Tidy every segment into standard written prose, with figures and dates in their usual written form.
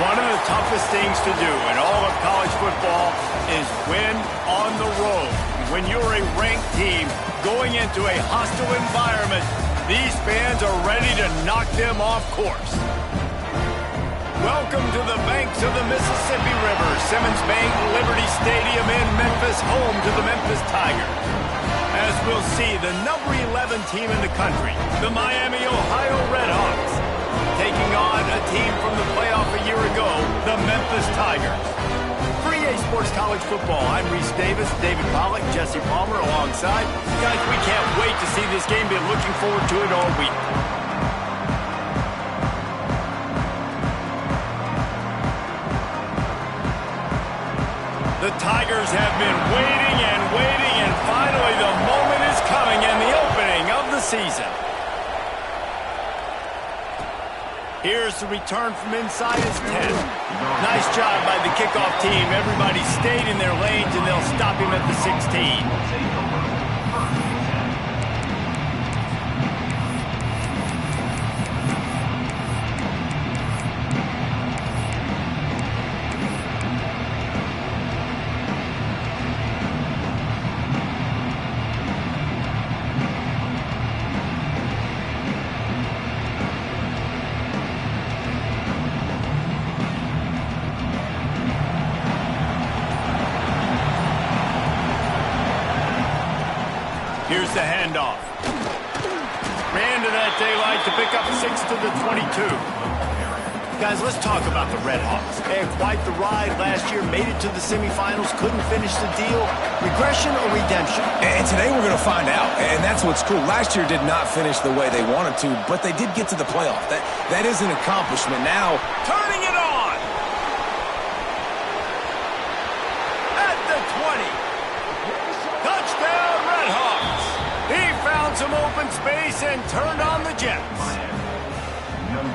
One of the toughest things to do in all of college football is win on the road. When you're a ranked team going into a hostile environment, these fans are ready to knock them off course. Welcome to the banks of the Mississippi River, Simmons Bank Liberty Stadium in Memphis, home to the Memphis Tigers. As we'll see, the number 11 team in the country, the Miami, Ohio Redhawks, taking on a team from the playoff a year ago, the Memphis Tigers. For EA Sports College Football, I'm Reese Davis, David Pollack, Jesse Palmer alongside. Guys, we can't wait to see this game. Been looking forward to it all week. The Tigers have been waiting and waiting, and finally the moment is coming in the opening of the season. Here's the return from inside his 10. Nice job by the kickoff team. Everybody stayed in their lanes, and they'll stop him at the 16. Here's the handoff. Ran to that daylight to pick up 6 to the 22. Guys, let's talk about the Redhawks. They had quite the ride last year, made it to the semifinals, couldn't finish the deal. Regression or redemption? And today we're going to find out. And that's what's cool. Last year did not finish the way they wanted to, but they did get to the playoff. That is an accomplishment. Now, turning it on! At the 20. Touchdown, Redhawks! He found some open space and turned on the Jets.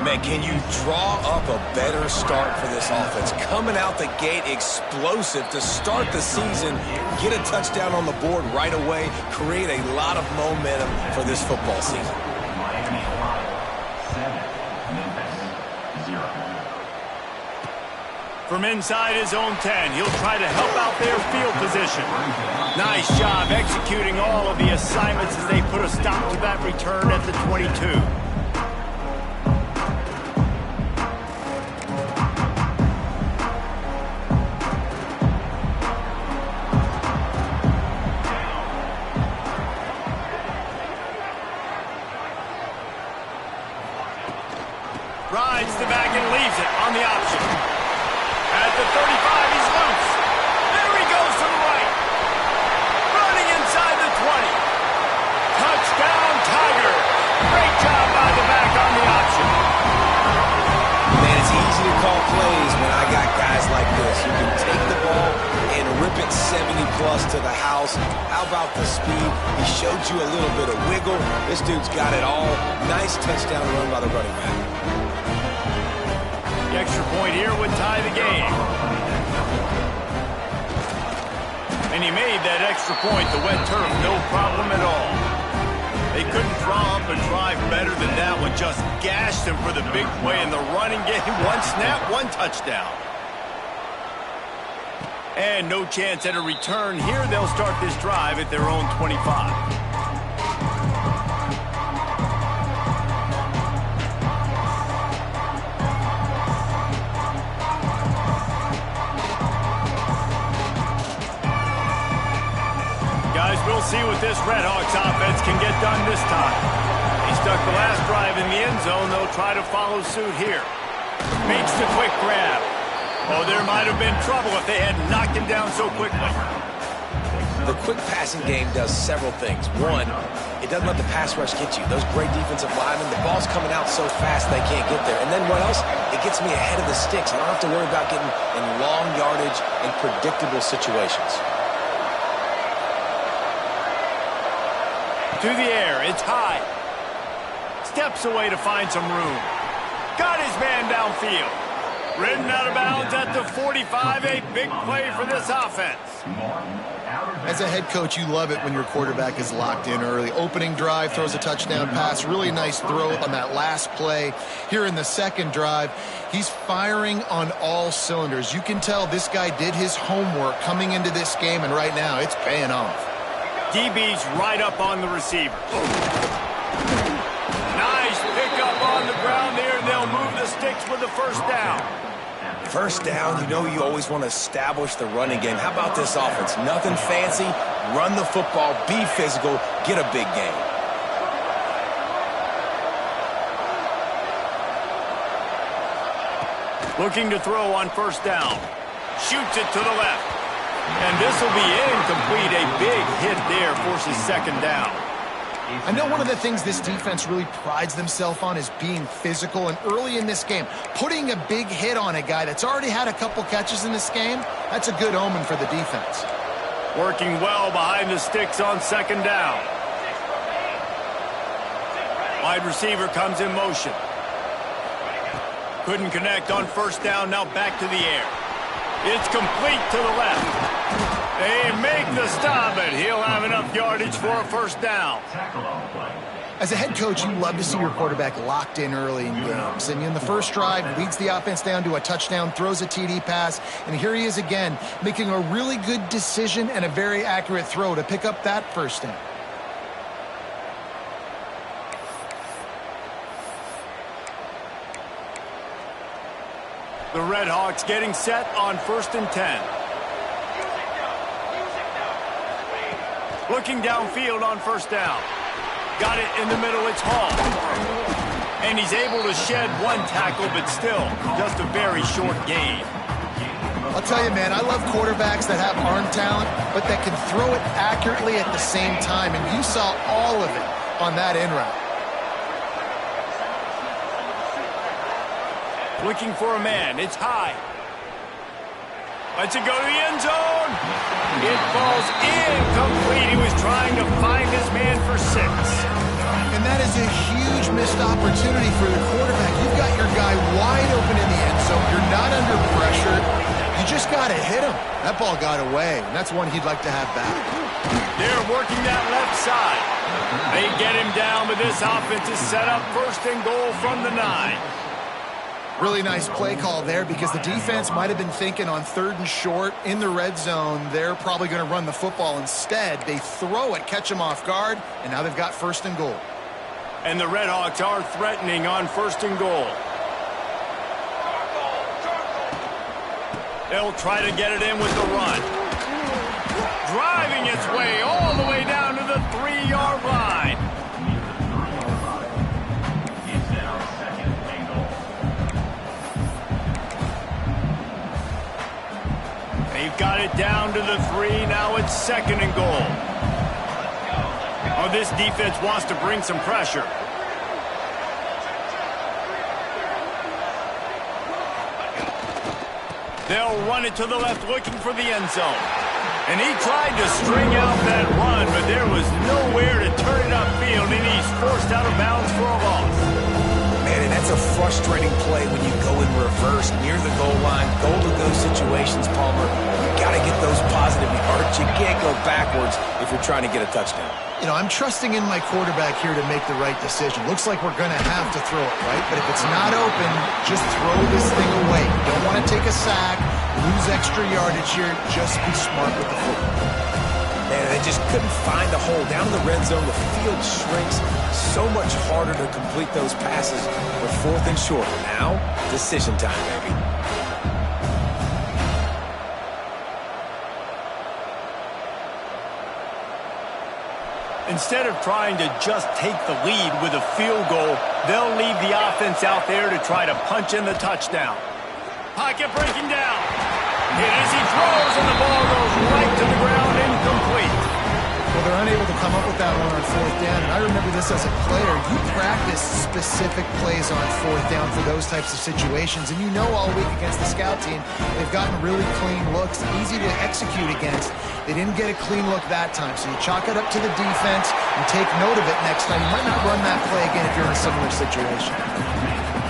Man, can you draw up a better start for this offense? Coming out the gate explosive to start the season, get a touchdown on the board right away, create a lot of momentum for this football season. From inside his own 10, he'll try to help out their field position. Nice job executing all of the assignments as they put a stop to that return at the 22. Rides the back and leaves it on the option. At the 35, he's loose. There he goes to the right. Running inside the 20. Touchdown, Tiger. Great job by the back on the option. Man, it's easy to call plays when I got guys like this. You can take the ball and rip it 70-plus to the house. How about the speed? He showed you a little bit of wiggle. This dude's got it all. Nice touchdown run by the running back. The extra point here would tie the game. And he made that extra point, the wet turf, no problem at all. They couldn't draw up a drive better than that one. Just gashed him for the big play in the running game. One snap, one touchdown. And no chance at a return. Here they'll start this drive at their own 25. We'll see what this Redhawks offense can get done this time. He stuck the last drive in the end zone. They'll try to follow suit here. Makes the quick grab. Oh, there might have been trouble if they had knocked him down so quickly. The quick passing game does several things. One, it doesn't let the pass rush get you. Those great defensive linemen, the ball's coming out so fast they can't get there. And then what else? It gets me ahead of the sticks. I don't have to worry about getting in long yardage and predictable situations. To the air, it's high. Steps away to find some room. Got his man downfield. Ridden out of bounds at the 45, a big play for this offense. As a head coach, you love it when your quarterback is locked in early. Opening drive, throws a touchdown pass. Really nice throw on that last play. Here in the second drive, he's firing on all cylinders. You can tell this guy did his homework coming into this game, and right now it's paying off. DB's right up on the receiver. Nice pickup on the ground there, and they'll move the sticks with the first down. First down, you know you always want to establish the running game. How about this offense? Nothing fancy. Run the football, be physical, get a big gain. Looking to throw on first down. Shoots it to the left. And this will be incomplete. A big hit there forces second down. I know one of the things this defense really prides themselves on is being physical, and early in this game, putting a big hit on a guy that's already had a couple catches in this game, that's a good omen for the defense. Working well behind the sticks on second down. Wide receiver comes in motion. Couldn't connect on first down, now back to the air. It's complete to the left. They make the stop, but he'll have enough yardage for a first down. As a head coach, you love to see your quarterback locked in early in games. And in the first drive, leads the offense down to a touchdown, throws a TD pass, and here he is again, making a really good decision and a very accurate throw to pick up that first down. The Red Hawks getting set on 1st and 10. Looking downfield on first down. Got it in the middle, it's Hall. And he's able to shed one tackle, but still, just a very short gain. I'll tell you, man, I love quarterbacks that have arm talent, but that can throw it accurately at the same time, and you saw all of it on that in route. Looking for a man, it's high. Lets it go to the end zone. It falls incomplete. He was trying to find his man for 6. And that is a huge missed opportunity for the quarterback. You've got your guy wide open in the end zone. You're not under pressure. You just got to hit him. That ball got away, and that's one he'd like to have back. They're working that left side. They get him down, but this offense is set up 1st and goal from the 9. Really nice play call there because the defense might have been thinking on 3rd and short in the red zone. They're probably going to run the football instead. They throw it, catch them off guard, and now they've got 1st and goal. And the Red Hawks are threatening on 1st and goal. They'll try to get it in with the run. Driving its way all the way down to the 3-yard line. They've got it down to the 3. Now it's 2nd and goal. Oh, this defense wants to bring some pressure. They'll run it to the left, looking for the end zone. And he tried to string out that run, but there was nowhere to turn it upfield, and he's forced out of bounds for a loss. Man, and that's a frustrating play when you go in reverse near the goal line. Goal to those situations, Palmer. You got to get those positive yards. You can't go backwards if you're trying to get a touchdown. You know, I'm trusting in my quarterback here to make the right decision. Looks like we're going to have to throw it, right? But if it's not open, just throw this thing away. You don't want to take a sack, lose extra yardage here. Just be smart with the football. Man, they just couldn't find a hole. Down in the red zone, the field shrinks. So much harder to complete those passes with 4th and short. Now, decision time, baby. Instead of trying to just take the lead with a field goal, they'll leave the offense out there to try to punch in the touchdown. Pocket breaking down. Hit as he throws, and the ball goes right to the ground, incomplete. Well, they're unable to come up with that one on 4th down, and I remember this as a player. You practice specific plays on 4th down for those types of situations, and you know all week against the scout team, they've gotten really clean looks, easy to execute against. They didn't get a clean look that time, so you chalk it up to the defense and take note of it next time. You might not run that play again if you're in a similar situation.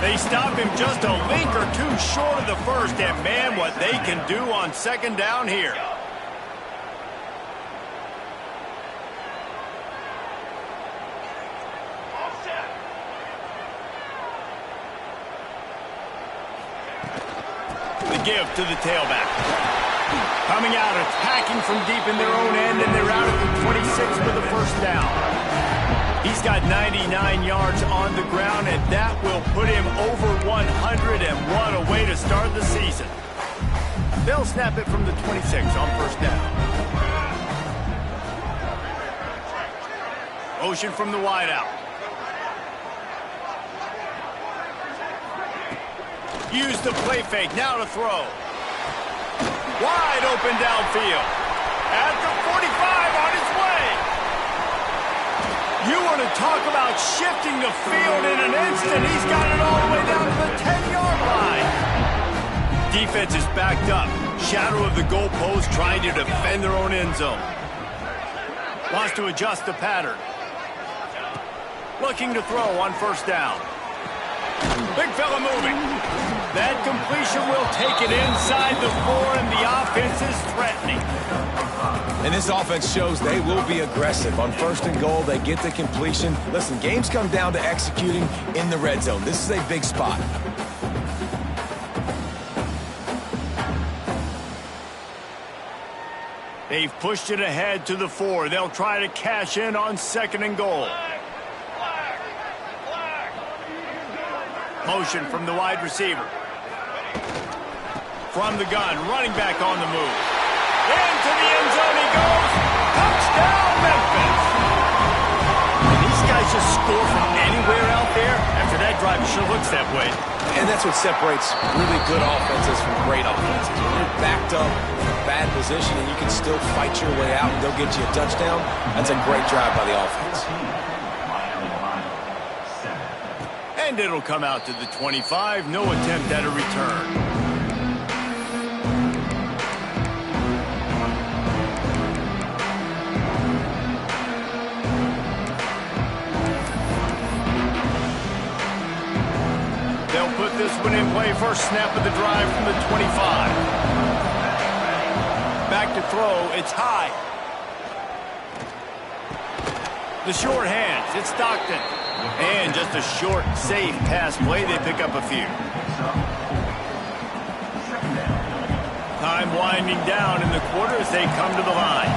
They stop him just a link or two short of the first, and man, what they can do on second down here. The give to the tailback. Coming out, attacking from deep in their own end, and they're out at the 26 for the first down. He's got 99 yards on the ground, and that will put him over 100, and what a way to start the season. They'll snap it from the 26 on first down. Motion from the wideout. Use the play fake, now to throw. Wide open downfield. At the 45, on his way. You want to talk about shifting the field in an instant. He's got it all the way down to the 10-yard line. Defense is backed up. Shadow of the goalpost, trying to defend their own end zone. Wants to adjust the pattern. Looking to throw on first down. Big fella moving. That completion will take it inside the 4, and the offense is threatening. And this offense shows they will be aggressive. On first and goal, they get the completion. Listen, games come down to executing in the red zone. This is a big spot. They've pushed it ahead to the 4. They'll try to cash in on second and goal. Motion from the wide receiver. From the gun, running back on the move. Into the end zone he goes. Touchdown, Memphis. These guys just score from anywhere out there. After that drive, it sure looks that way. And that's what separates really good offenses from great offenses. When you're backed up in a bad position and you can still fight your way out and they'll get you a touchdown, that's a great drive by the offense. And it'll come out to the 25. No attempt at a return. They'll put this one in play. First snap of the drive from the 25. Back to throw. It's high. The short hands. It's Stockton. And just a short, safe pass play. They pick up a few. Time winding down in the quarter as they come to the line.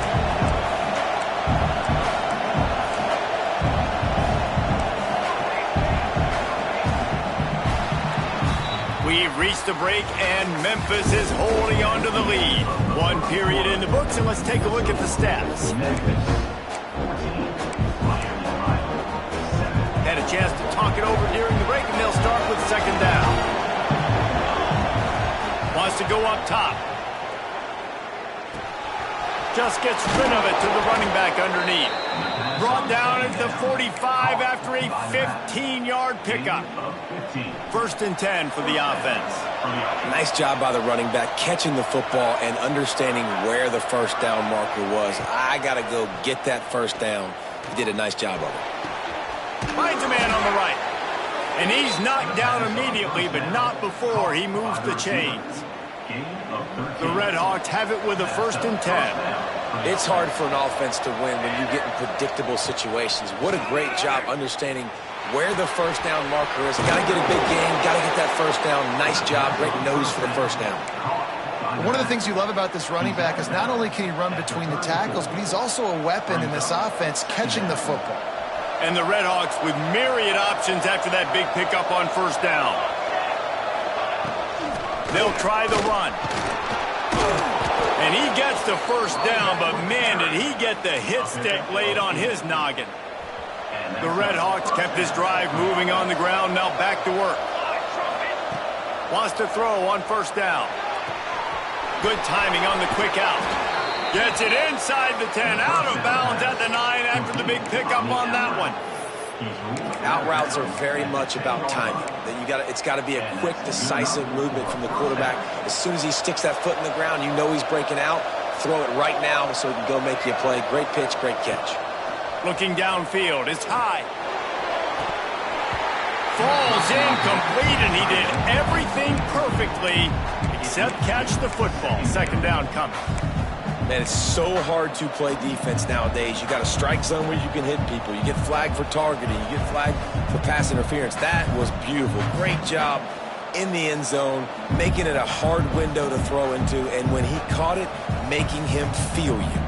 We've reached the break, and Memphis is holding on to the lead. One period in the books, and let's take a look at the stats. Had a chance to talk it over during the break, and they'll start with second down. Wants to go up top. Just gets rid of it to the running back underneath. Brought down at the 45 after a 15-yard pickup. First and 10 for the offense. Nice job by the running back, catching the football and understanding where the first down marker was. I got to go get that first down. He did a nice job of it. Finds a man on the right. And he's knocked down immediately, but not before he moves the chains. The Red Hawks have it with a first and 10. It's hard for an offense to win when you get in predictable situations. What a great job understanding where the first down marker is. Got to get a big game, got to get that first down. Nice job, great nose for the first down. One of the things you love about this running back is not only can he run between the tackles, but he's also a weapon in this offense, catching the football. And the Red Hawks with myriad options after that big pickup on first down. They'll try the run. And he gets the first down, but man, did he get the hit stick laid on his noggin. The Red Hawks kept this drive moving on the ground, now back to work. Wants to throw on first down. Good timing on the quick out. Gets it inside the 10, out of bounds at the 9 after the big pickup on that one. Out routes are very much about timing. It's got to be a quick, decisive movement from the quarterback. As soon as he sticks that foot in the ground, you know he's breaking out. Throw it right now so he can go make you a play. Great pitch, great catch. Looking downfield, it's high. falls incomplete, and he did everything perfectly except catch the football. Second down coming. Man, it's so hard to play defense nowadays. You got a strike zone where you can hit people. You get flagged for targeting. You get flagged for pass interference. That was beautiful. Great job in the end zone, making it a hard window to throw into, and when he caught it, making him feel you.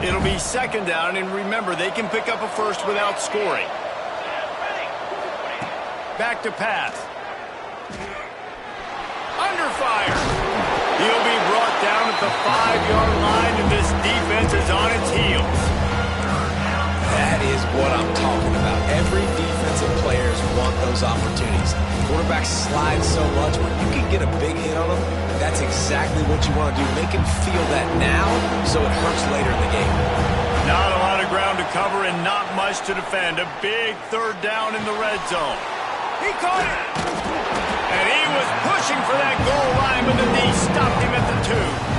It'll be second down, and remember, they can pick up a first without scoring. Back to pass. Under fire. He'll be brought down at the 5-yard line, and this defense is on its heels. That is what I'm talking about. Every defensive players want those opportunities. Quarterbacks slide so much. When you can get a big hit on them, that's exactly what you want to do. Make him feel that now so it hurts later in the game. Not a lot of ground to cover and not much to defend. A big third down in the red zone. He caught it! And he was pushing for that goal line, but the knee stopped him at the 2.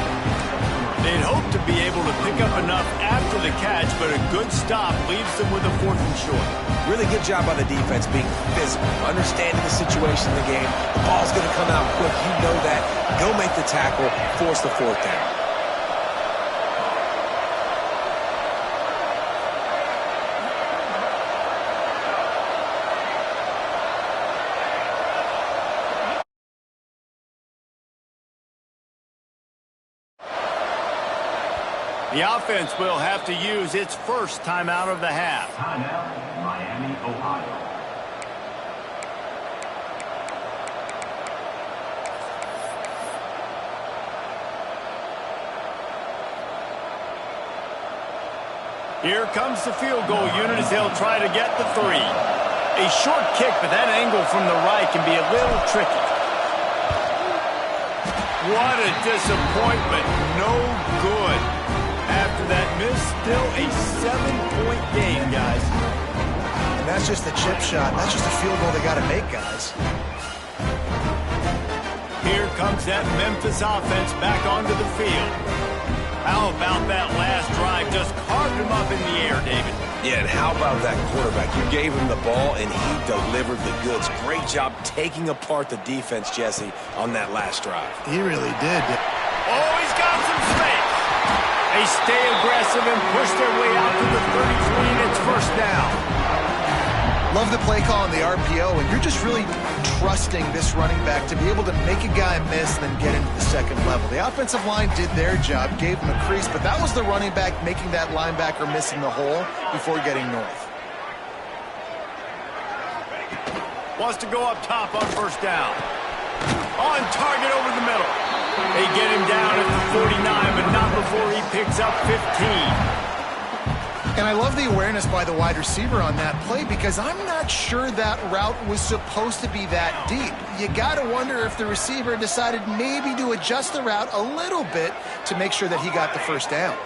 They'd hoped to be able to pick up enough after the catch, but a good stop leaves them with a 4th and short. Really good job by the defense being physical, understanding the situation in the game. The ball's going to come out quick. You know that. Go make the tackle, force the 4th down. The offense will have to use its first timeout of the half. Timeout, Miami, Ohio. Here comes the field goal unit as they'll try to get the 3. A short kick, but that angle from the right can be a little tricky. What a disappointment. No good. After that miss, still a 7-point game, guys. And that's just a chip shot. That's just a field goal they got to make, guys. Here comes that Memphis offense back onto the field. How about that last drive? Just carved him up in the air, David. Yeah, and how about that quarterback? You gave him the ball, and he delivered the goods. Great job taking apart the defense, Jesse, on that last drive. He really did. Oh, he's got some space. They stay aggressive and push their way out to the 33, and it's first down. Love the play call on the RPO, and you're just really trusting this running back to be able to make a guy miss and then get into the second level. The offensive line did their job, gave him a crease, but that was the running back making that linebacker miss in the hole before getting north. Wants to go up top on first down. On target over the middle. They get him down at the 49, but not before he picks up 15. And I love the awareness by the wide receiver on that play because I'm not sure that route was supposed to be that deep. You got to wonder if the receiver decided maybe to adjust the route a little bit to make sure that he got the first down.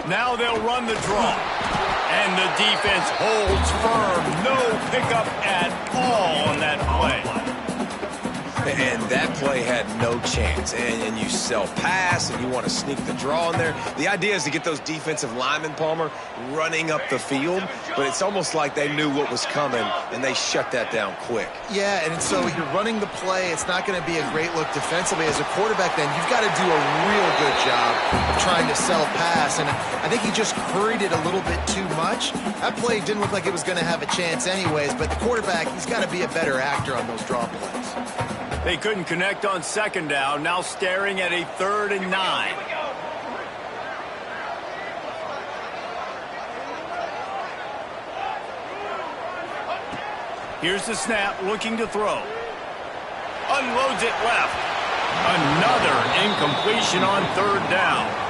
Now they'll run the draw. And the defense holds firm. No pickup at all on that play. And that play had no chance. And you sell pass, and you want to sneak the draw in there. The idea is to get those defensive linemen, Palmer, running up the field. But it's almost like they knew what was coming, and they shut that down quick. Yeah, and so you're running the play. It's not going to be a great look defensively. As a quarterback, then, you've got to do a real good job of trying to sell pass. And I think he just hurried it a little bit too much. That play didn't look like it was going to have a chance anyways. But the quarterback, he's got to be a better actor on those draw plays. They couldn't connect on second down, now staring at a 3rd and 9. Here's the snap, looking to throw. Unloads it left. Another incompletion on 3rd down.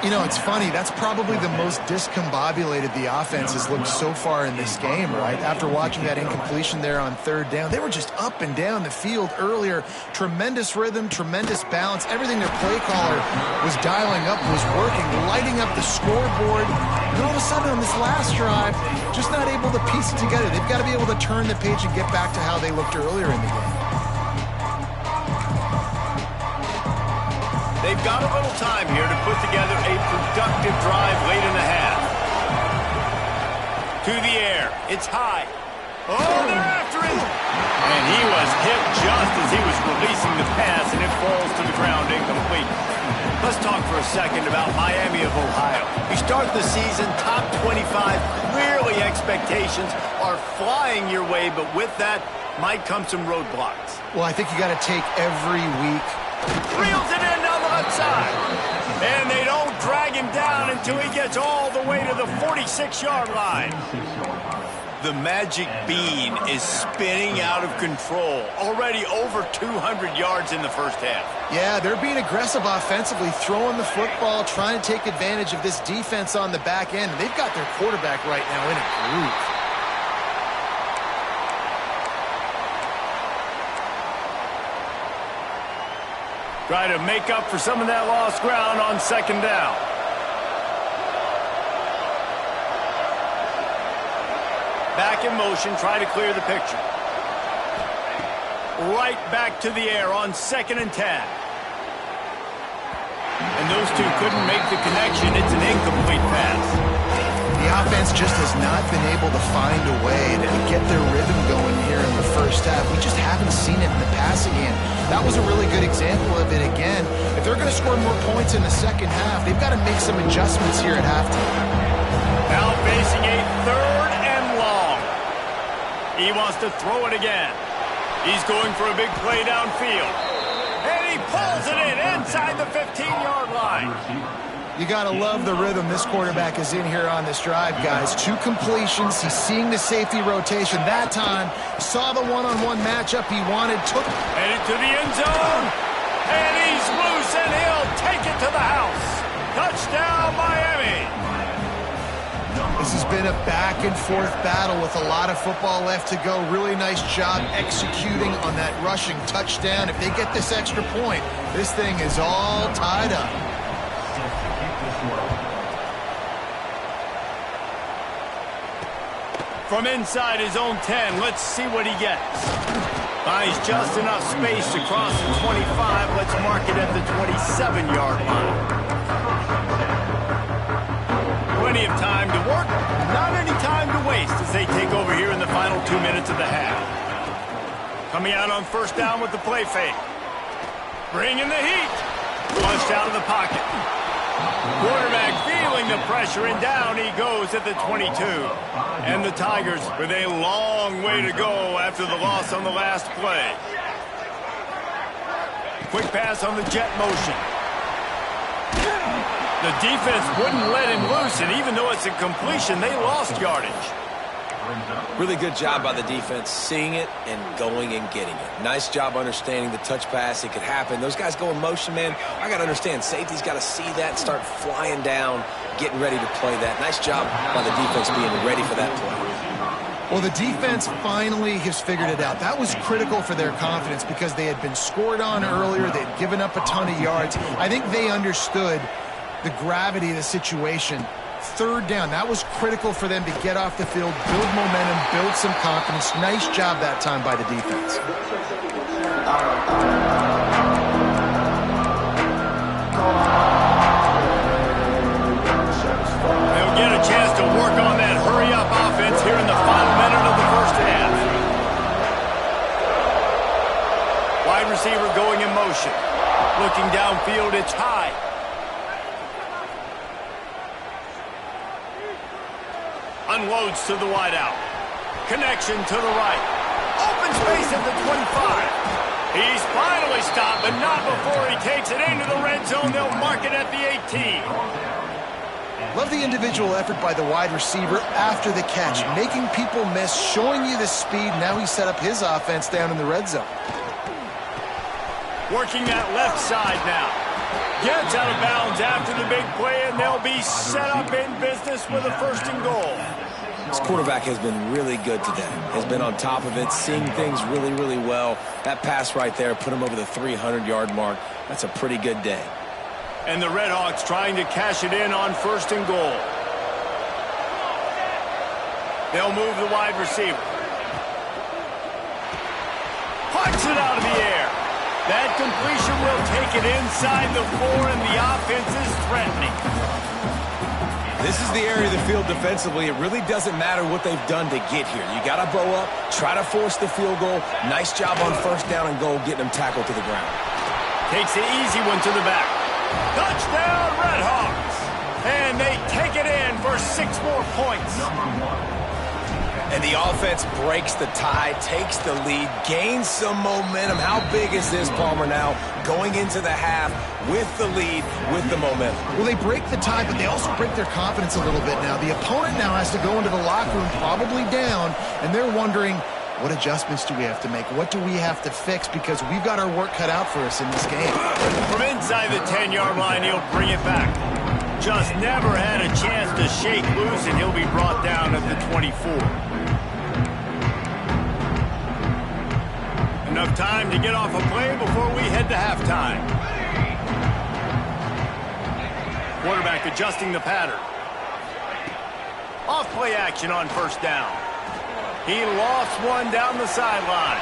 You know, it's funny. That's probably the most discombobulated the offense has looked so far in this game, right? After watching that incompletion there on 3rd down, they were just up and down the field earlier. Tremendous rhythm, tremendous balance. Everything their play caller was dialing up was working, lighting up the scoreboard. And all of a sudden on this last drive, just not able to piece it together. They've got to be able to turn the page and get back to how they looked earlier in the game. They've got a little time here to put together a productive drive late in the half. To the air. It's high. Oh, they're after him. And he was hit just as he was releasing the pass, and it falls to the ground incomplete. Let's talk for a second about Miami of Ohio. You start the season top 25. Clearly expectations are flying your way, but with that might come some roadblocks. Well, I think you got to take every week. Reels it in down the left side. And they don't drag him down until he gets all the way to the 46-yard line. The magic bean is spinning out of control. Already over 200 yards in the first half. Yeah, they're being aggressive offensively, throwing the football, trying to take advantage of this defense on the back end. They've got their quarterback right now in a groove. Try to make up for some of that lost ground on second down. Back in motion, try to clear the picture. Right back to the air on 2nd and 10. And those two couldn't make the connection. It's an incomplete pass. The offense just has not been able to find a way to get their rhythm going here in the first half. We just haven't seen it in the passing game. That was a really good example of it again. If they're going to score more points in the second half, they've got to make some adjustments here at halftime. Now facing a 3rd and long. He wants to throw it again. He's going for a big play downfield. And he pulls it in inside the 15-yard line. You got to love the rhythm this quarterback is in here on this drive, guys. 2 completions. He's seeing the safety rotation. That time, saw the one-on-one matchup he wanted. Headed to the end zone. And he's loose, and he'll take it to the house. Touchdown, Miami. This has been a back-and-forth battle with a lot of football left to go. Really nice job executing on that rushing touchdown. If they get this extra point, this thing is all tied up. From inside his own 10, let's see what he gets. Buys just enough space to cross the 25. Let's mark it at the 27-yard line. Plenty of time to work, not any time to waste as they take over here in the final 2 minutes of the half. Coming out on 1st down with the play fake. Bringing the heat. Flushed out of the pocket. Quarterback feeling the pressure, and down he goes at the 22. And the Tigers with a long way to go after the loss on the last play. Quick pass on the jet motion. The defense wouldn't let him loose, and even though it's a completion, they lost yardage. Really good job by the defense, seeing it and going and getting it. Nice job understanding the touch pass. It could happen. Those guys go in motion, man. I got to understand. Safety's got to see that, start flying down, getting ready to play that. Nice job by the defense being ready for that play. Well, the defense finally has figured it out. That was critical for their confidence because they had been scored on earlier. They'd given up a ton of yards. I think they understood the gravity of the situation. 3rd down, that was critical for them to get off the field, build momentum, build some confidence. Nice job that time by the defense. They'll get a chance to work on that hurry-up offense here in the final minute of the first half. Wide receiver going in motion. Looking downfield, it's high. Unloads to the wideout. Connection to the right. Open space at the 25. He's finally stopped, but not before he takes it into the red zone. They'll mark it at the 18. Love the individual effort by the wide receiver after the catch, making people miss, showing you the speed. Now he set up his offense down in the red zone. Working that left side now. Gets out of bounds after the big play, and they'll be set up in business with a 1st and goal. This quarterback has been really good today. Has been on top of it, seeing things really, really well. That pass right there put him over the 300-yard mark. That's a pretty good day. And the Redhawks trying to cash it in on 1st and goal. They'll move the wide receiver. Punts it out of the air. That completion will take it inside the 4, and the offense is threatening. This is the area of the field defensively. It really doesn't matter what they've done to get here. You got to bow up, try to force the field goal. Nice job on first down and goal, getting them tackled to the ground. Takes the easy one to the back. Touchdown, Redhawks! And they take it in for 6 more points. And the offense breaks the tie, takes the lead, gains some momentum. How big is this, Palmer, now? Going into the half with the lead, with the momentum. Well, they break the tie, but they also break their confidence a little bit now. The opponent now has to go into the locker room probably down, and they're wondering, what adjustments do we have to make? What do we have to fix? Because we've got our work cut out for us in this game. From inside the 10-yard line, he'll bring it back. Just never had a chance to shake loose, and he'll be brought down at the 24. Enough time to get off a play before we head to halftime. Quarterback adjusting the pattern. Off play action on first down. He lost one down the sideline.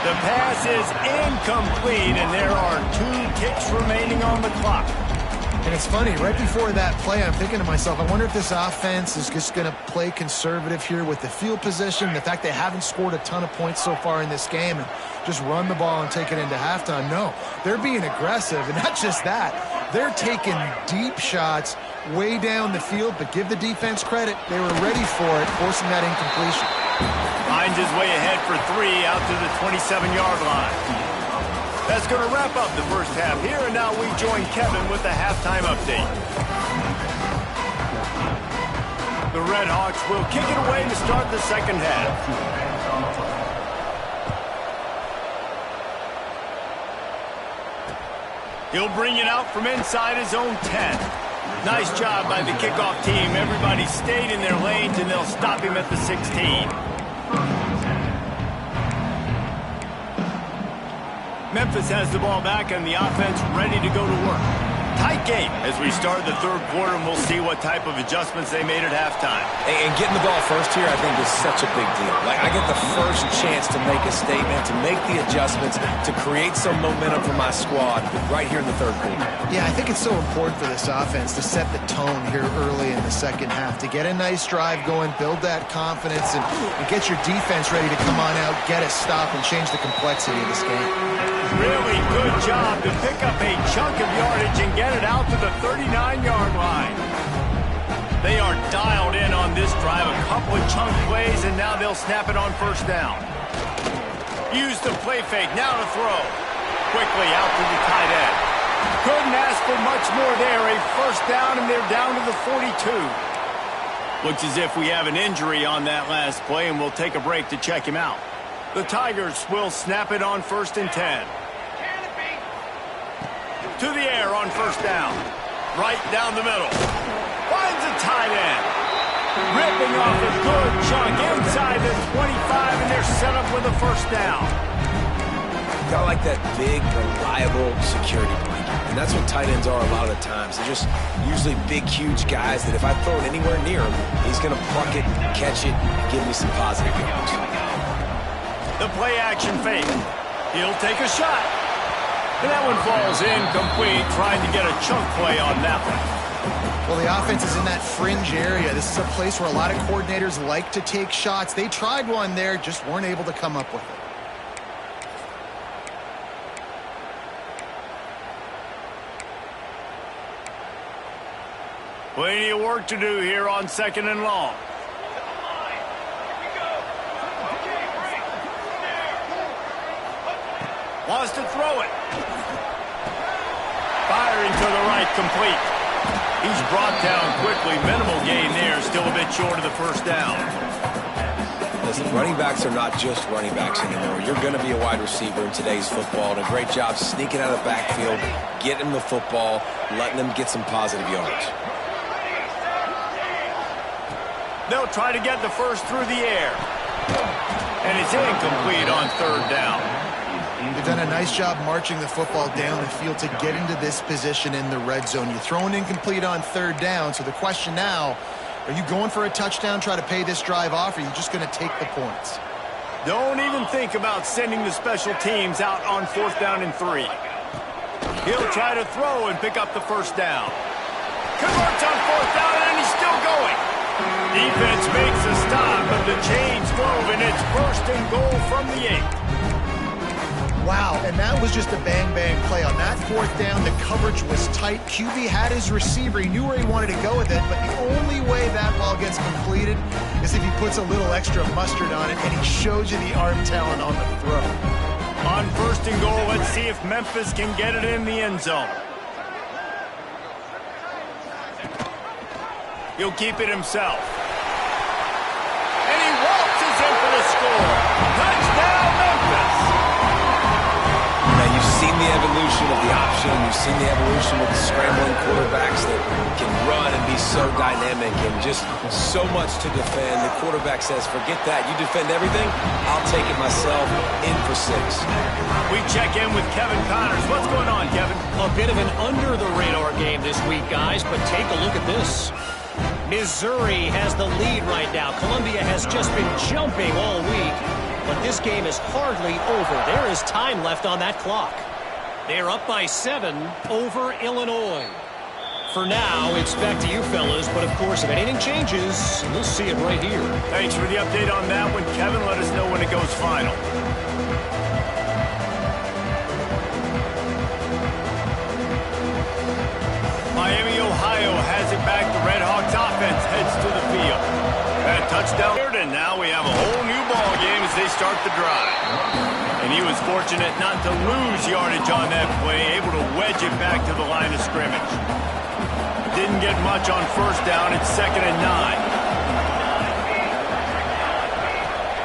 The pass is incomplete, and there are 2 kicks remaining on the clock. And it's funny, right before that play, I'm thinking to myself, I wonder if this offense is just going to play conservative here with the field position, the fact they haven't scored a ton of points so far in this game, and just run the ball and take it into halftime. No, they're being aggressive, and not just that. They're taking deep shots way down the field, but give the defense credit. They were ready for it, forcing that incompletion. Finds his way ahead for 3 out to the 27-yard line. That's going to wrap up the first half here, and now we join Kevin with the halftime update. The Redhawks will kick it away to start the second half. He'll bring it out from inside his own 10. Nice job by the kickoff team. Everybody stayed in their lanes, and they'll stop him at the 16. Memphis has the ball back, and the offense ready to go to work. Tight game as we start the third quarter, and we'll see what type of adjustments they made at halftime. And getting the ball first here, I think, is such a big deal. Like, I get the first chance to make a statement, to make the adjustments, to create some momentum for my squad right here in the third quarter. Yeah, I think it's so important for this offense to set the tone here early in the second half, to get a nice drive going, build that confidence, and get your defense ready to come on out, get a stop, and change the complexity of this game. Really good job to pick up a chunk of yardage and get it out to the 39-yard line. They are dialed in on this drive, a couple of chunk plays, and now they'll snap it on first down. Use the play fake, now to throw. Quickly out to the tight end. Couldn't ask for much more there. A first down, and they're down to the 42. Looks as if we have an injury on that last play, and we'll take a break to check him out. The Tigers will snap it on 1st and 10. To the air on first down. Right down the middle. Finds a tight end. Ripping off a good chunk inside the 25, and they're set up with a first down. Got like that big, reliable security blanket. And that's what tight ends are a lot of the times. They're just usually big, huge guys that if I throw it anywhere near him, he's going to pluck it, catch it, and give me some positive yards. The play-action fake. He'll take a shot. And that one falls incomplete, trying to get a chunk play on that one. Well, the offense is in that fringe area. This is a place where a lot of coordinators like to take shots. They tried one there, just weren't able to come up with it. Plenty of work to do here on 2nd and long. Wants to throw it. Firing to the right, complete. He's brought down quickly. Minimal gain there. Still a bit short of the first down. Listen, running backs are not just running backs anymore. You're going to be a wide receiver in today's football. And a great job sneaking out of the backfield, getting the football, letting them get some positive yards. They'll try to get the first through the air. And it's incomplete on 3rd down. They've done a nice job marching the football down the field to get into this position in the red zone. You're throwing incomplete on 3rd down, so the question now, are you going for a touchdown, try to pay this drive off, or are you just going to take the points? Don't even think about sending the special teams out on 4th down and 3. He'll try to throw and pick up the first down. Converts on 4th down, and he's still going. Defense makes a stop, but the chains move, and it's 1st and goal from the 8. Wow, and that was just a bang-bang play. On that 4th down, the coverage was tight. QB had his receiver. He knew where he wanted to go with it, but the only way that ball gets completed is if he puts a little extra mustard on it, and he shows you the arm talent on the throw. On 1st and goal, let's see if Memphis can get it in the end zone. He'll keep it himself. And he waltzes in for the score. Touchdown, Memphis! Now, you've seen the evolution of the option. You've seen the evolution of the scrambling quarterbacks that can run and be so dynamic and just so much to defend. The quarterback says, forget that. You defend everything, I'll take it myself. In for 6. We check in with Kevin Connors. What's going on, Kevin? A bit of an under-the-radar game this week, guys, but take a look at this. Missouri has the lead right now. Columbia has just been jumping all week, but this game is hardly over. There is time left on that clock. They're up by 7 over Illinois. For now, it's back to you fellas, but of course, if anything changes, you'll see it right here. Thanks for the update on that one, Kevin. Let us know when it goes final. Miami, Ohio has it back. The Red Hawks offense heads to the field. That touchdown, and now we have a whole new ball game as they start the drive. And he was fortunate not to lose yardage on that play, able to wedge it back to the line of scrimmage. Didn't get much on 1st down. It's 2nd and 9.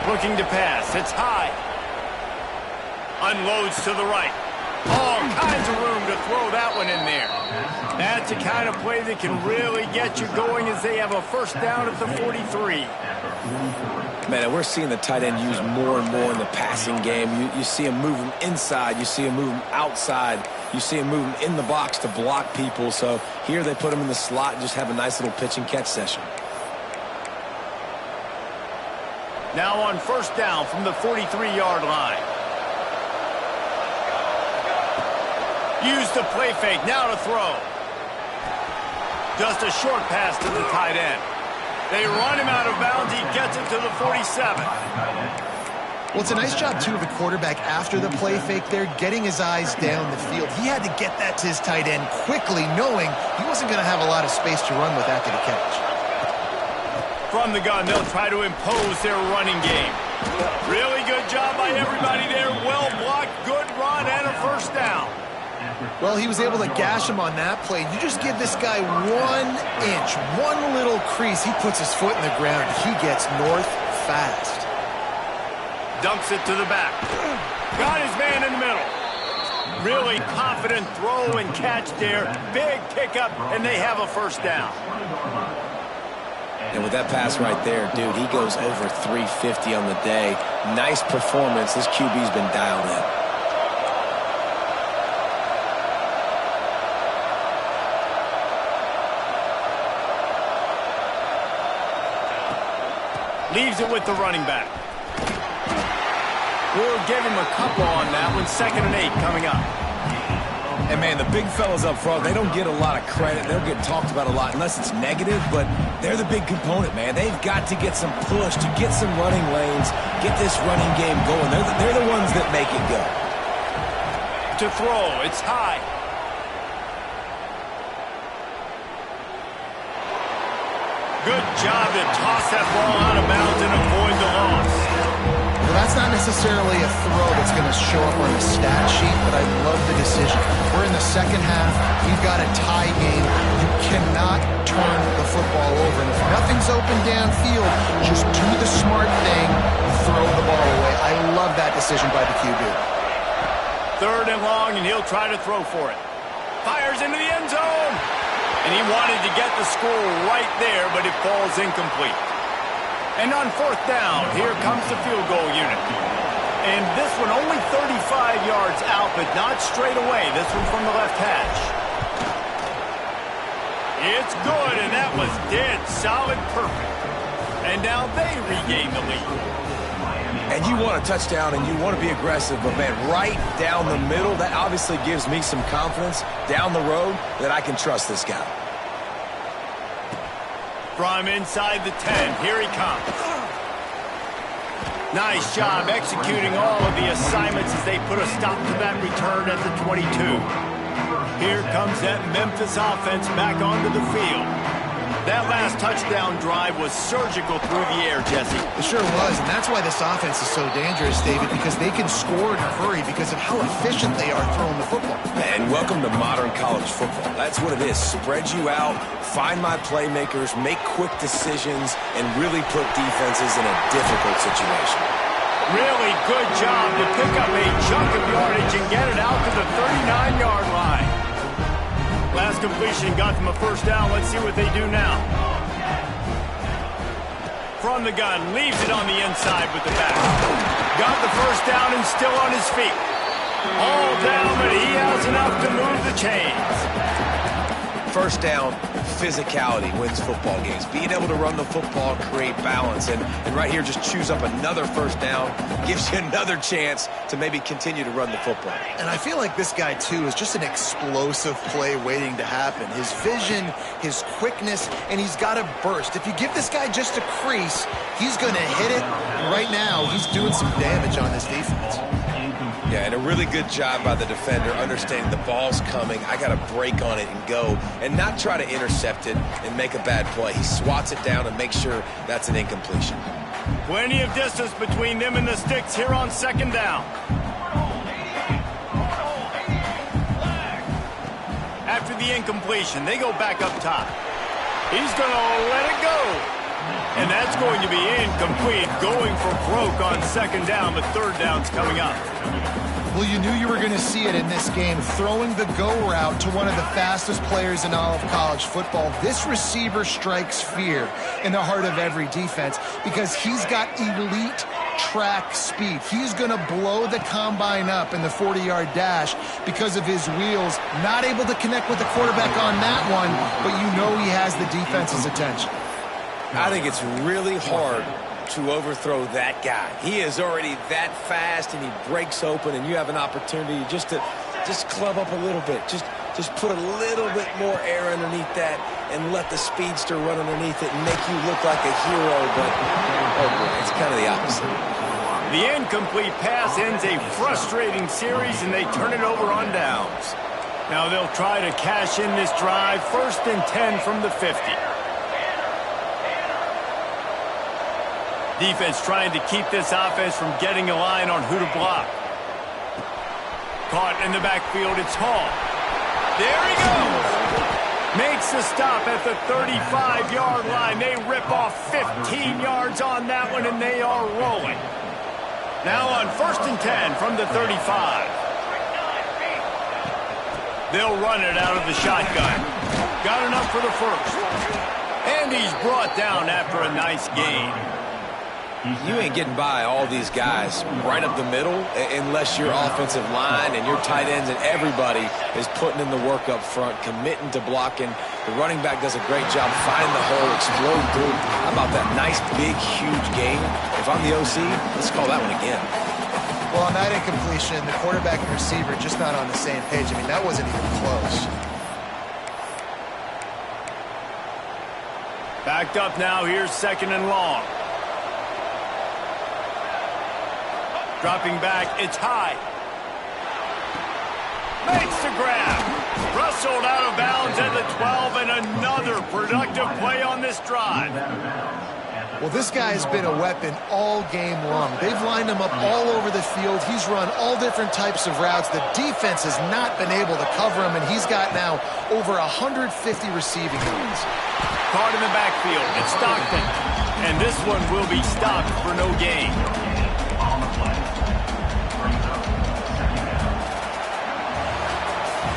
Looking to pass. It's high. Unloads to the right. All kinds of room to throw that one in there. That's the kind of play that can really get you going as they have a 1st down at the 43. Man, we're seeing the tight end used more and more in the passing game. You see him move him inside. You see him move him outside. You see him move him in the box to block people. So here they put him in the slot and just have a nice little pitch and catch session. Now on 1st down from the 43-yard line. Use the play fake, now to throw. Just a short pass to the tight end. They run him out of bounds, he gets it to the 47. Well, it's a nice job, too, of the quarterback after the play fake there, getting his eyes down the field. He had to get that to his tight end quickly, knowing he wasn't going to have a lot of space to run with after the catch. From the gun, they'll try to impose their running game. Really good job by everybody there. Well blocked, good run, and a 1st down. Well, he was able to gash him on that play. You just give this guy 1 inch, one little crease. He puts his foot in the ground. He gets north fast. Dumps it to the back. Got his man in the middle. Really confident throw and catch there. Big pickup, and they have a 1st down. And with that pass right there, dude, he goes over 350 on the day. Nice performance. This QB's been dialed in. Leaves it with the running back. We'll give him a couple on that one. 2nd and 8 coming up. And, man, the big fellas up front, they don't get a lot of credit. They'll get talked about a lot unless it's negative, but they're the big component, man. They've got to get some push, to get some running lanes, get this running game going. They're the ones that make it go. To throw, it's high. Good job to toss that ball out of bounds and avoid the loss. Well, that's not necessarily a throw that's going to show up on the stat sheet, but I love the decision. We're in the 2nd half. You've got a tie game. You cannot turn the football over. And if nothing's open downfield, just do the smart thing, throw the ball away. I love that decision by the QB. 3rd and long, and he'll try to throw for it. Fires into the end zone. And he wanted to get the score right there, but it falls incomplete. And on 4th down, here comes the field goal unit. And this one only 35 yards out, but not straight away. This one from the left hash. It's good, and that was dead solid perfect. And now they regain the lead. And you want a touchdown and you want to be aggressive, but man, right down the middle, that obviously gives me some confidence down the road that I can trust this guy. From inside the 10, here he comes. Nice job executing all of the assignments as they put a stop to that return at the 22. Here comes that Memphis offense back onto the field. That last touchdown drive was surgical through the air, Jesse. It sure was, and that's why this offense is so dangerous, David, because they can score in a hurry because of how efficient they are throwing the football. And welcome to modern college football. That's what it is. Spread you out, find my playmakers, make quick decisions, and really put defenses in a difficult situation. Really good job to pick up a chunk of yardage and get it out to the 39-yard line. Last completion got them a first down. Let's see what they do now. From the gun, leaves it on the inside with the back. Got the first down and still on his feet. All down, but he has enough to move the chains. First down, physicality wins football games. Being able to run the football, create balance, and right here just choose up another first down, gives you another chance to maybe continue to run the football. And I feel like this guy, too, is just an explosive play waiting to happen. His vision, his quickness, and he's got a burst. If you give this guy just a crease, he's going to hit it. Right now, he's doing some damage on this defense. Yeah, and a really good job by the defender understanding the ball's coming. I got to break on it and go and not try to intercept it and make a bad play. He swats it down and makes sure that's an incompletion. Plenty of distance between them and the sticks here on second down. After the incompletion, they go back up top. He's going to let it go. And that's going to be incomplete, going for broke on second down, but third down's coming up. Well, you knew you were going to see it in this game, throwing the go route to one of the fastest players in all of college football. This receiver strikes fear in the heart of every defense because he's got elite track speed. He's going to blow the combine up in the 40-yard dash because of his wheels. Not able to connect with the quarterback on that one, but you know he has the defense's attention. I think it's really hard to overthrow that guy. He is already that fast, and he breaks open, and you have an opportunity to club up a little bit. Just put a little bit more air underneath that and let the speedster run underneath it and make you look like a hero, but oh boy, it's kind of the opposite. The incomplete pass ends a frustrating series, and they turn it over on downs. Now they'll try to cash in this drive, 1st and 10 from the 50. Defense trying to keep this offense from getting a line on who to block. Caught in the backfield, it's Hall. There he goes. Makes the stop at the 35-yard line. They rip off 15 yards on that one, and they are rolling. Now on 1st and 10 from the 35. They'll run it out of the shotgun. Got enough for the first. And he's brought down after a nice gain. You ain't getting by all these guys right up the middle unless your offensive line and your tight ends and everybody is putting in the work up front, committing to blocking. The running back does a great job finding the hole, exploding through. How about that nice, big, huge gain? If I'm the OC, let's call that one again. Well, on that incompletion, the quarterback and receiver just not on the same page. I mean, that wasn't even close. Backed up now, here's 2nd and long. Dropping back, it's high. Makes the grab. Rustled out of bounds at the 12, and another productive play on this drive. Well, this guy has been a weapon all game long. They've lined him up all over the field. He's run all different types of routes. The defense has not been able to cover him, and he's got now over 150 receiving yards. Caught in the backfield, it's Stockton. And this one will be stopped for no gain.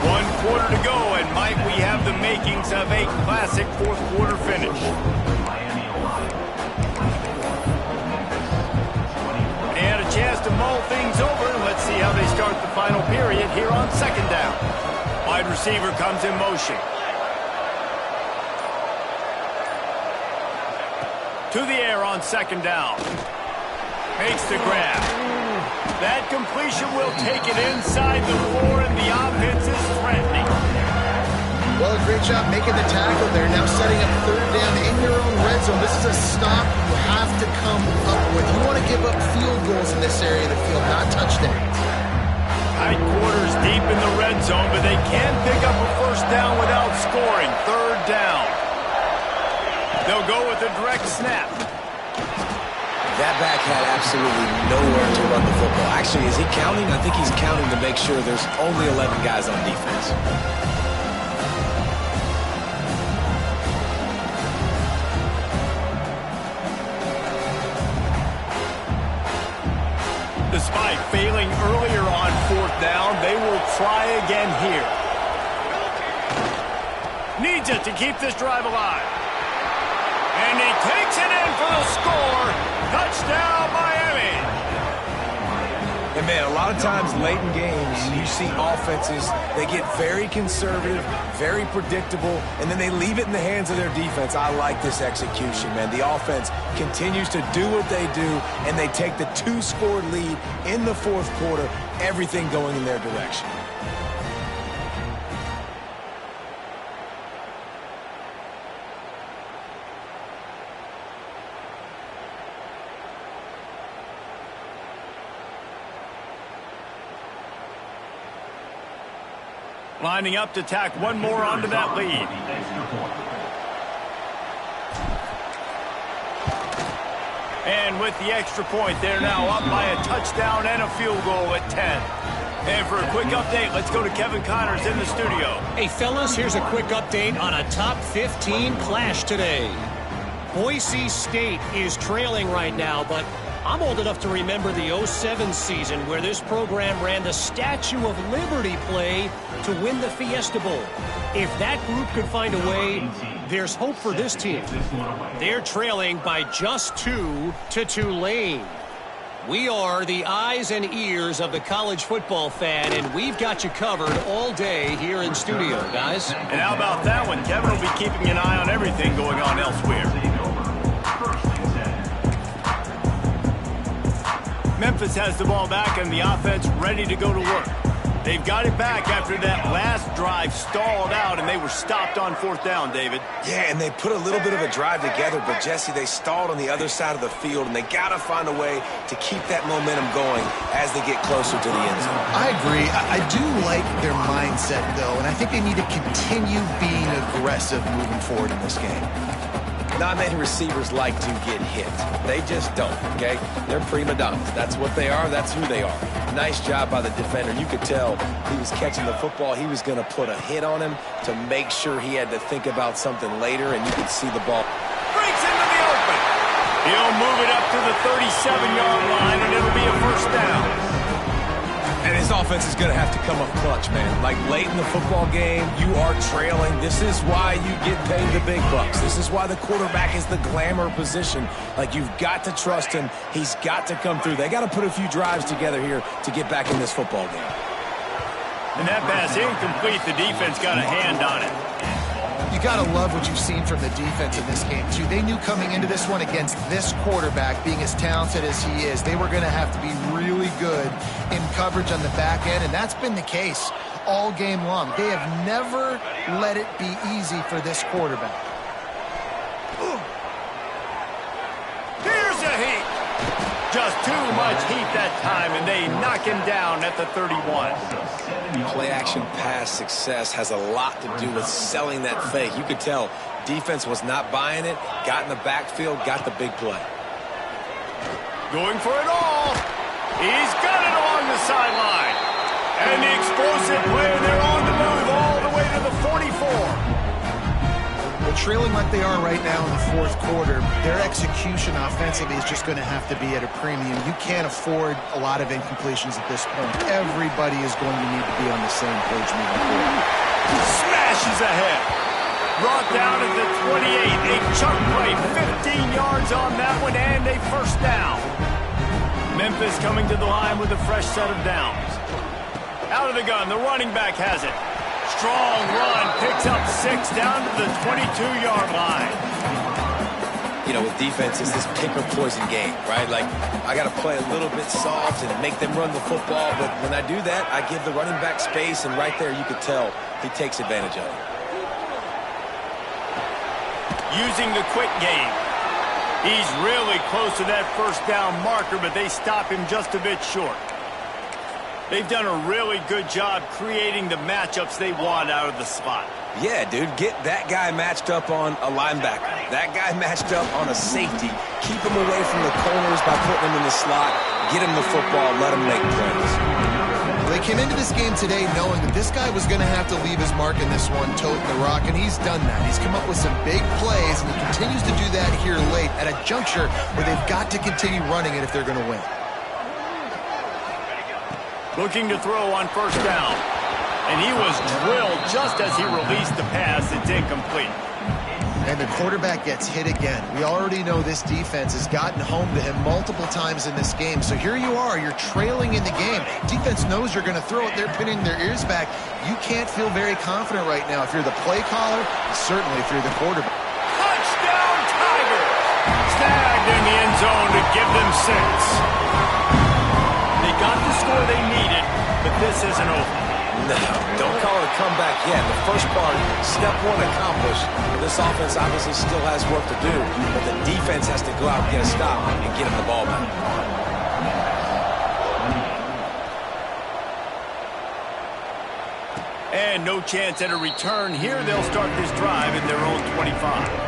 1 quarter to go, and Mike, we have the makings of a classic 4th quarter finish. They had a chance to mull things over, and let's see how they start the final period here on 2nd down. Wide receiver comes in motion. To the air on 2nd down. Makes the grab. That completion will take it inside the 4, and the offense is threatening. Well, great job making the tackle there. Now setting up third down in your own red zone. This is a stop you have to come up with. You want to give up field goals in this area of the field, not touchdowns. Tight quarters deep in the red zone, but they can pick up a first down without scoring. Third down. They'll go with a direct snap. That back had absolutely nowhere to run the football. Actually, is he counting? I think he's counting to make sure there's only 11 guys on defense. Despite failing earlier on fourth down, they will try again here. Needs it to keep this drive alive. And he takes it in for the score. Touchdown, Miami. And, man, a lot of times late in games, you see offenses, they get very conservative, very predictable, and then they leave it in the hands of their defense. I like this execution, man. The offense continues to do what they do, and they take the 2-score lead in the fourth quarter, everything going in their direction. Lining up to tack one more onto that lead. And with the extra point, they're now up by a touchdown and a field goal at 10. And for a quick update, let's go to Kevin Connors in the studio. Hey, fellas, here's a quick update on a top 15 clash today. Boise State is trailing right now, but I'm old enough to remember the 07 season where this program ran the Statue of Liberty play to win the Fiesta Bowl. If that group could find a way, there's hope for this team. They're trailing by just 2 to Tulane. We are the eyes and ears of the college football fan, and we've got you covered all day here in studio, guys. And how about that one? Kevin will be keeping an eye on everything going on elsewhere. Memphis has the ball back and the offense ready to go to work. They've got it back after that last drive stalled out, and they were stopped on fourth down, David. Yeah, and they put a little bit of a drive together, but, Jesse, they stalled on the other side of the field, and they got to find a way to keep that momentum going as they get closer to the end zone. I agree. I do like their mindset, though, and I think they need to continue being aggressive moving forward in this game. Not many receivers like to get hit. They just don't, okay? They're prima donnas. That's what they are. That's who they are. Nice job by the defender. You could tell he was catching the football. He was going to put a hit on him to make sure he had to think about something later, and you could see the ball. Breaks into the open. He'll move it up to the 37-yard line, and it'll be a first down. And his offense is going to have to come up clutch, man. Like late in the football game, you are trailing. This is why you get paid the big bucks. This is why the quarterback is the glamour position. Like, you've got to trust him. He's got to come through. They got to put a few drives together here to get back in this football game. And that pass incomplete. The defense got a hand on it. You got to love what you've seen from the defense in this game, too. They knew coming into this one against this quarterback, being as talented as he is, they were going to have to be really good in coverage on the back end, and that's been the case all game long. They have never let it be easy for this quarterback. Here's a heat. Just too much heat that time, and they knock him down at the 31. Play-action pass success has a lot to do with selling that fake. You could tell defense was not buying it, got in the backfield, got the big play. Going for it all. He's got it along the sideline. And the explosive play, and they're on the move all the way to the 44. Well, trailing like they are right now in the fourth quarter, their execution offensively is just going to have to be at a premium. You can't afford a lot of incompletions at this point. Everybody is going to need to be on the same page moving forward. Smashes ahead. Brought down at the 28. A chunk play, 15 yards on that one, and a first down. Memphis coming to the line with a fresh set of downs. Out of the gun, the running back has it. Strong run, picks up 6 down to the 22-yard line. You with defense, it's this pick or poison game, right? Like, I got to play a little bit soft and make them run the football, but when I do that, I give the running back space, and right there you could tell he takes advantage of it. Using the quick game. He's really close to that first down marker, but they stop him just a bit short. They've done a really good job creating the matchups they want out of the slot. Yeah, dude, get that guy matched up on a linebacker. That guy matched up on a safety. Keep him away from the corners by putting him in the slot. Get him the football. Let him make plays. They came into this game today knowing that this guy was going to have to leave his mark in this one, toting the rock, and he's done that. He's come up with some big plays, and he continues to do that here late at a juncture where they've got to continue running it if they're going to win. Looking to throw on first down. And he was drilled just as he released the pass. It's incomplete. And the quarterback gets hit again. We already know this defense has gotten home to him multiple times in this game. So here you are, you're trailing in the game. Defense knows you're going to throw it. They're pinning their ears back. You can't feel very confident right now if you're the play caller, certainly if you're the quarterback. Touchdown, Tigers! Snagged in the end zone to give them 6. They got the score they needed, but this isn't over. No, don't call it a comeback yet. The first part, step one accomplished. This offense obviously still has work to do, but the defense has to go out and get a stop and get him the ball back. And no chance at a return here. They'll start this drive at their own 25.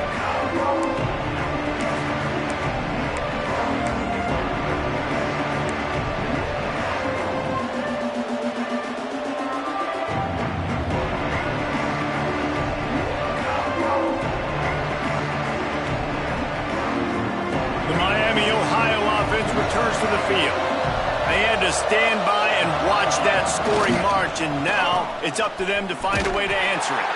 Returns to the field. They had to stand by and watch that scoring march, and now it's up to them to find a way to answer it.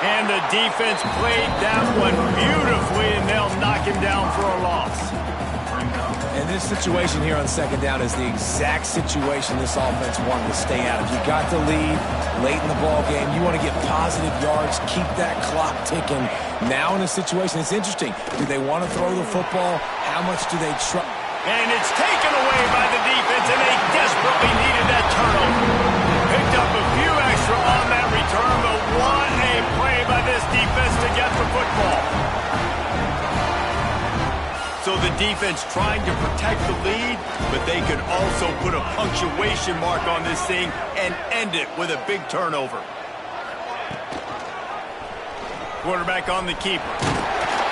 And the defense played that one beautifully, and they'll knock him down for a loss. And this situation here on second down is the exact situation this offense wanted to stay out of. You got the lead late in the ball game. You want to get positive yards, keep that clock ticking. Now in a situation, it's interesting. Do they want to throw the football? How much do they try? And it's taken away by the defense, and they desperately needed that turnover. Picked up a few extra on that return, but what a play by this defense to get the football. So the defense trying to protect the lead, but they could also put a punctuation mark on this thing and end it with a big turnover. Quarterback on the keeper.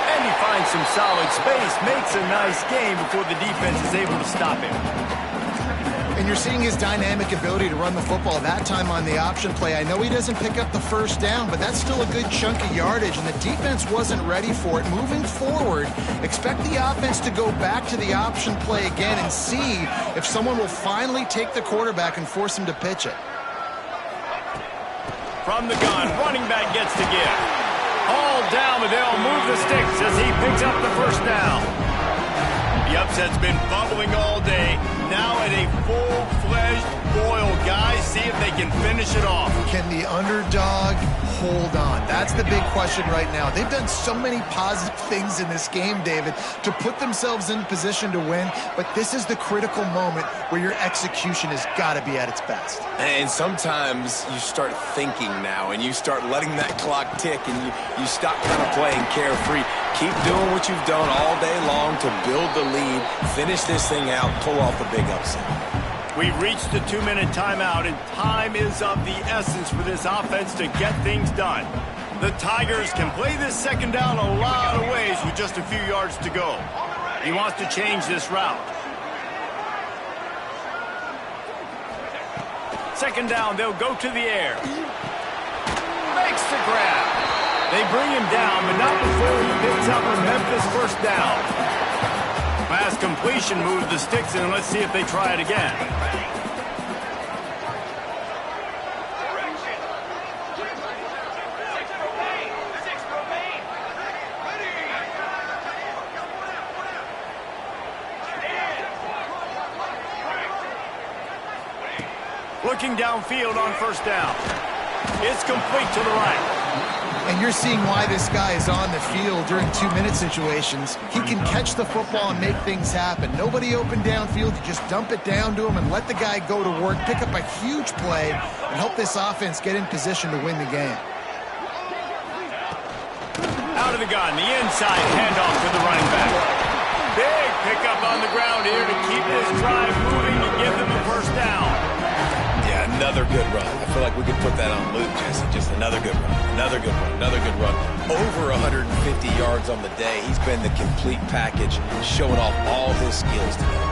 And he finds some solid space, makes a nice game before the defense is able to stop him. And you're seeing his dynamic ability to run the football, that time on the option play. I know he doesn't pick up the first down, but that's still a good chunk of yardage, and the defense wasn't ready for it. Moving forward, expect the offense to go back to the option play again and see if someone will finally take the quarterback and force him to pitch it. From the gun, running back gets to give. All down, but they'll move the sticks as he picks up the first down. The upset's been bubbling all day. Now at a full-fledged boil, guys. See if they can finish it off. Can the underdog hold on? That's the big question right now. They've done so many positive things in this game, David, to put themselves in position to win, but this is the critical moment where your execution has got to be at its best. And sometimes you start thinking now, and you start letting that clock tick, and you stop kind of playing carefree. Keep doing what you've done all day long to build the lead, finish this thing out, pull off the big upset. We've reached the 2-minute timeout, and time is of the essence for this offense to get things done. The Tigers can play this second down a lot of ways with just a few yards to go. He wants to change this route. Second down, they'll go to the air. Makes the grab. They bring him down, but not before he picks up a Memphis first down. Pass completion moves the sticks in, and let's see if they try it again. Looking downfield on first down. It's complete to the right. And you're seeing why this guy is on the field during 2-minute situations. He can catch the football and make things happen. Nobody open downfield. You just dump it down to him and let the guy go to work, pick up a huge play, and help this offense get in position to win the game. Out of the gun, the inside handoff to the running back. Big pickup on the ground here to keep this drive moving and give them a first down. Yeah, another good run. I feel like we could put that on loop, Jesse. Just another good run, another good run, another good run. Over 150 yards on the day. He's been the complete package, showing off all his skills today.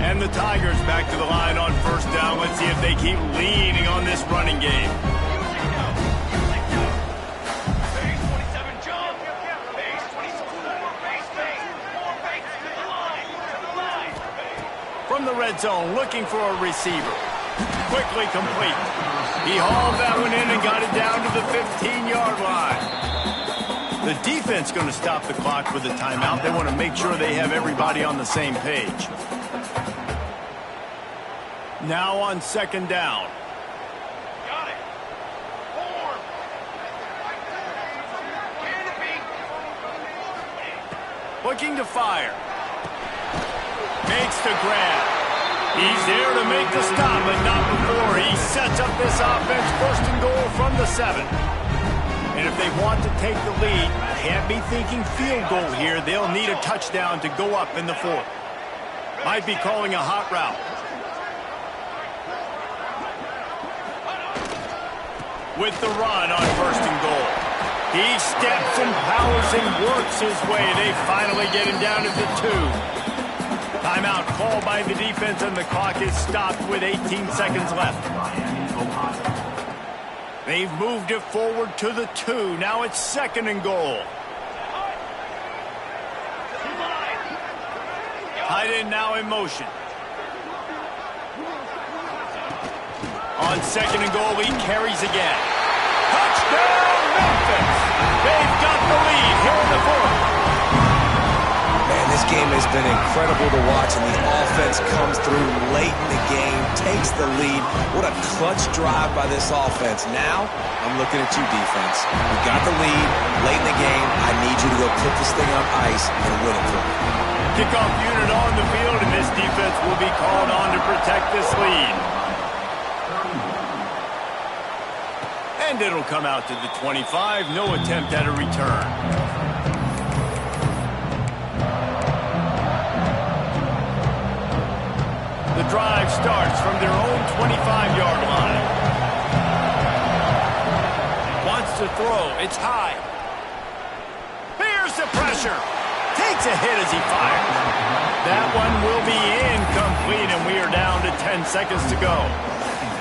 And the Tigers back to the line on first down. Let's see if they keep leaning on this running game. From the red zone, looking for a receiver. Quickly complete. He hauled that one in and got it down to the 15-yard line. The defense going to stop the clock with a timeout. They want to make sure they have everybody on the same page. Now on second down. Got it. Form. Looking to fire. Makes the grab. He's there to make the stop, but not before. He sets up this offense first and goal from the 7. And if they want to take the lead, can't be thinking field goal here. They'll need a touchdown to go up in the 4th. Might be calling a hot route. With the run on first and goal. He steps and powers and works his way. They finally get him down to the 2. Timeout called by the defense, and the clock is stopped with 18 seconds left. They've moved it forward to the 2. Now it's second and goal. Tight end now in motion. On second and goal, he carries again. Touchdown, Memphis! They've got the lead here in the 4th. Man, this game has been incredible to watch, and the offense comes through late in the game, takes the lead. What a clutch drive by this offense. Now, I'm looking at you, defense. We got the lead late in the game. I need you to go put this thing on ice and win it for me. Kickoff unit on the field, and this defense will be called on to protect this lead. And it'll come out to the 25. No attempt at a return. The drive starts from their own 25-yard line. Wants to throw. It's high. Here's the pressure. Takes a hit as he fires. That one will be incomplete, and we are down to 10 seconds to go.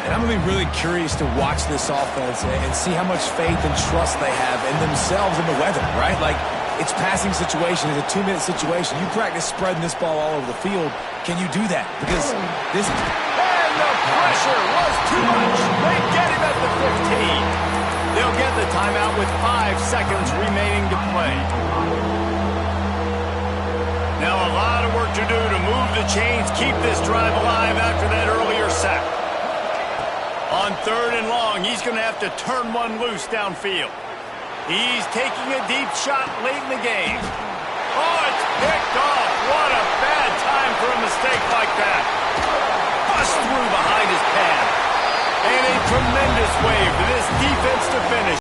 And I'm going to be really curious to watch this offense and see how much faith and trust they have in themselves and the weather, right? Like, it's passing situation. It's a 2-minute situation. You practice spreading this ball all over the field. Can you do that? Because this... And the pressure was too much. They get him at the 15. They'll get the timeout with 5 seconds remaining to play. Now a lot of work to do to move the chains, keep this drive alive after that earlier sack. On third and long, he's going to have to turn one loose downfield. He's taking a deep shot late in the game. Oh, it's picked off. What a bad time for a mistake like that. Bust through behind his pad. And a tremendous way for this defense to finish.